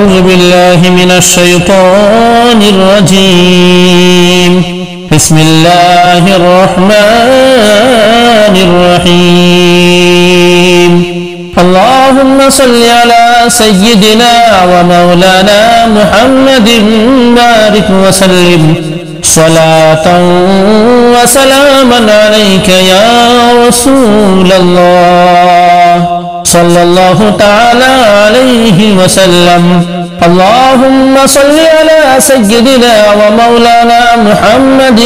أعوذ بالله من الشيطان الرجيم بسم الله الرحمن الرحيم اللهم صل على سيدنا ومولانا محمد بارك وسلم صلاة وسلاما عليك يا رسول الله صلى الله تعالى عليه وسلم اللهم صل على سيدنا ومولانا محمد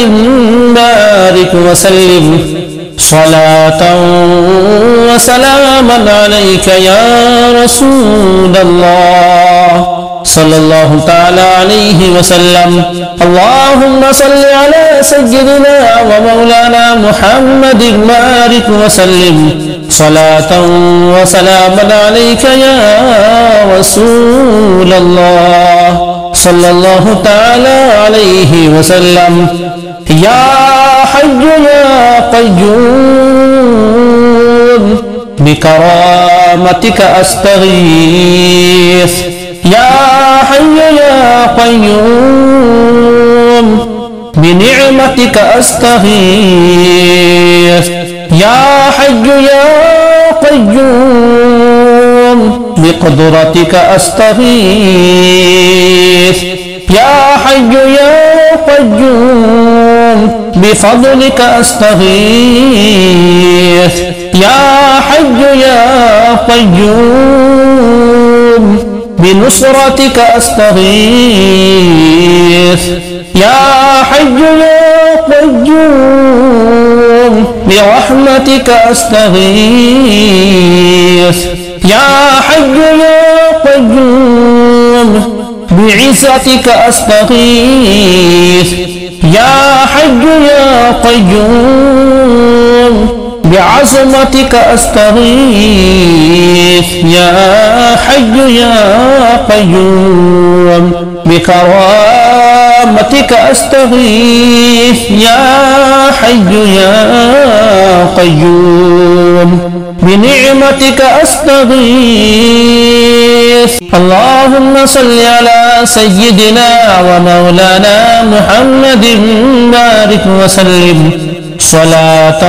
بارك وسلم صلاة وسلاما عليك يا رسول الله صلى الله تعالى عليه وسلم اللهم صل على سيدنا ومولانا محمد بارك وسلم صلاة وسلاما عليك يا رسول الله صلى الله تعالى عليه وسلم يا حي يا قيوم بكرامتك أستغيث يا حي يا قيوم بنعمتك أستغيث يا حي يا قيوم بقدرتك أستغيث يا حي يا قيوم بفضلك أستغيث يا حي يا قيوم بنصرتك أستغيث يا حي يا قيوم برحمتك أستغيث يا حي يا قيوم بعزتك أستغيث يا حي يا قيوم بعظمتك أستغيث يا حي يا قيوم بكرامتك أستغيث يا حي يا قيوم بنعمتك أستغيث اللهم صل على سيدنا ومولانا محمد بارك وسلم صلاة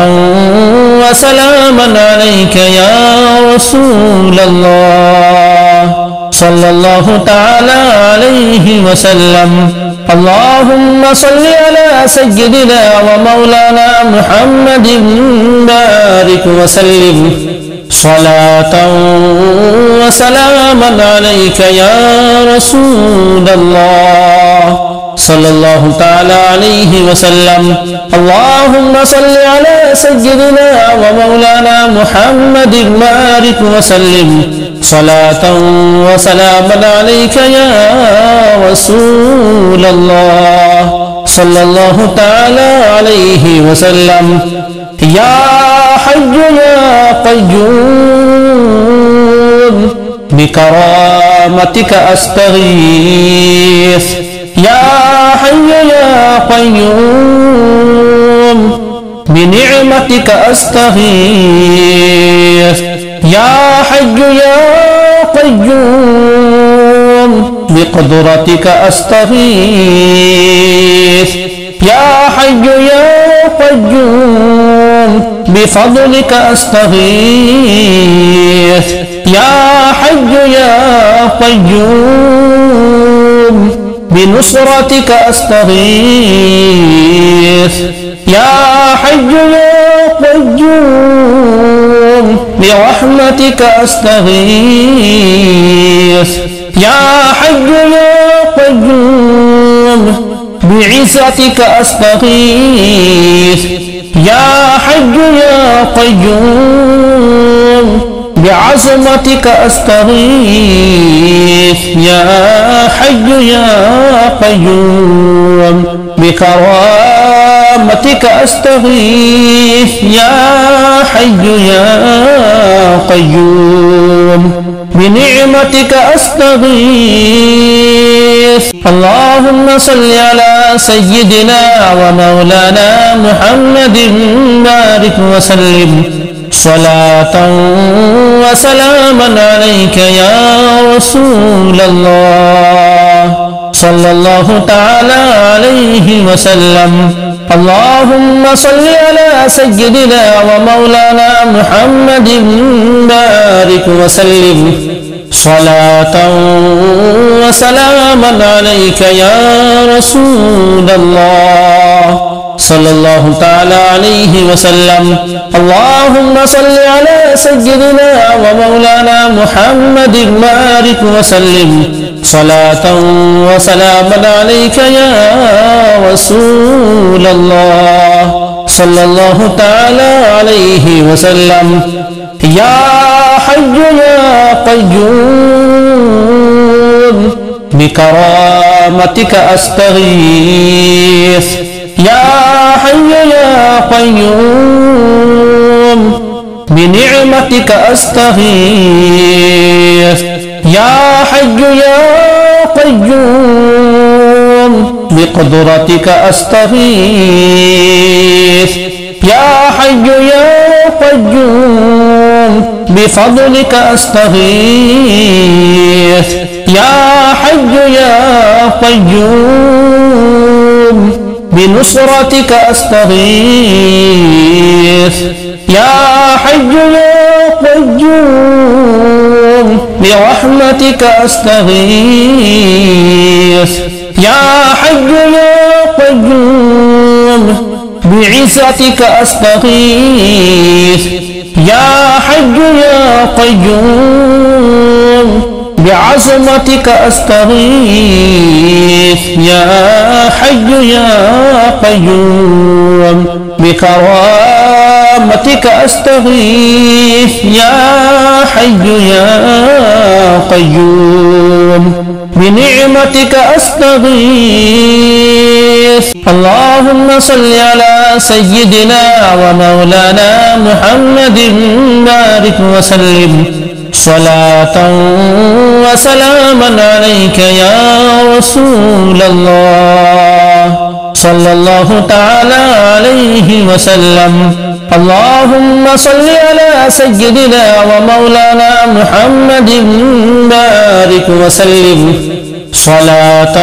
وسلاما عليك يا رسول الله صلى الله تعالى عليه وسلم اللهم صل على سيدنا ومولانا محمد بارك وسلم صلاة وسلاما عليك يا رسول الله صلى الله تعالى عليه وسلم اللهم صل على سيدنا ومولانا محمد بارك وسلم صلاة وسلاما عليك يا رسول الله صلى الله تعالى عليه وسلم يا حي يا قيوم بكرامتك أستغيث يا حي يا قيوم بنعمتك أستغيث يا حي يا قيوم بقدرتك أستغيث يا حي يا قيوم بفضلك أستغيث يا حي يا قيوم بنصرتك أستغيث يا حي يا قيوم برحمتك أستغيث يا حي يا قيوم بعزتك أستغيث يا حي يا قيوم بعظمتك أستغيث يا حي يا قيوم بكرامتك أستغيث يا حي يا قيوم بنعمتك أستغيث اللهم صل على سيدنا ومولانا محمد بارك وسلم صلاة وسلاما عليك يا رسول الله صلى الله تعالى عليه وسلم اللهم صل على سيدنا ومولانا محمد بارك وسلم صلاة وسلاما عليك يا رسول الله صلى الله تعالى عليه وسلم اللهم صل على سيدنا ومولانا محمد بارك وسلم صلاة وسلاما عليك يا رسول الله صلى الله تعالى عليه وسلم يا حي يا قيوم بكرامتك أستغيث يا حي يا قيوم بنعمتك أستغيث يا حي يا قيوم بقدرتك أستغيث يا حي يا قيوم بفضلك أستغيث يا حي يا قيوم بنصرتك أستغيث يا حي يا قيوم برحمتك أستغيث يا حي يا قيوم بعزتك أستغيث يا حي يا قيوم بعظمتك أستغيث يا حي يا قيوم بكرامتك أستغيث يا حي يا قيوم بنعمتك أستغيث اللهم صل على سيدنا ومولانا محمد بارك وسلم صلاة وسلاما عليك يا رسول الله صلى الله تعالى عليه وسلم اللهم صل على سيدنا ومولانا محمد بارك وسلم صلاة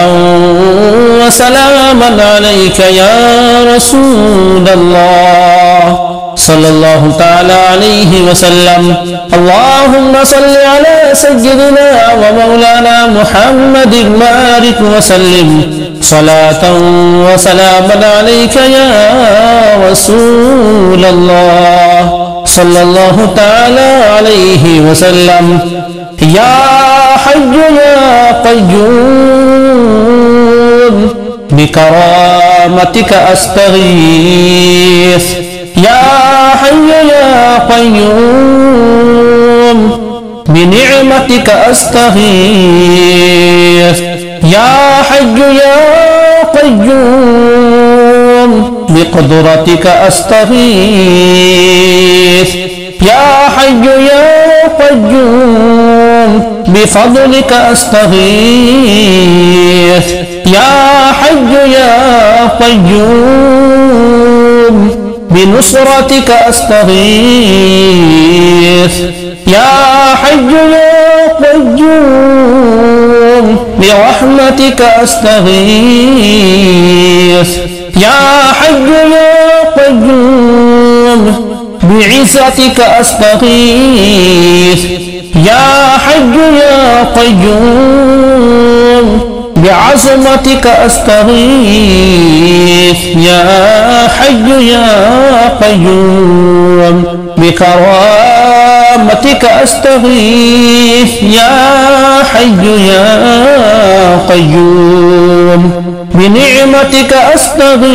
وسلاما عليك يا رسول الله صلى الله تعالى عليه وسلم اللهم صل على سيدنا ومولانا محمد بارك وسلم صلاة وسلاما عليك يا رسول الله صلى الله تعالى عليه وسلم يا حي يا قيوم بكرامتك أستغيث يا حي يا قيوم بنعمتك أستغيث يا حي يا قيوم بقدرتك أستغيث يا حي يا قيوم بفضلك أستغيث يا حي يا قيوم بنصرتك أستغيث يا حي يا قيوم برحمتك أستغيث يا حي يا قيوم بعزتك أستغيث يا حي يا قيوم بعظمتك أستغيث يا حي يا قيوم بكرامتك أستغيث يا حي يا قيوم بنعمتك أستغيث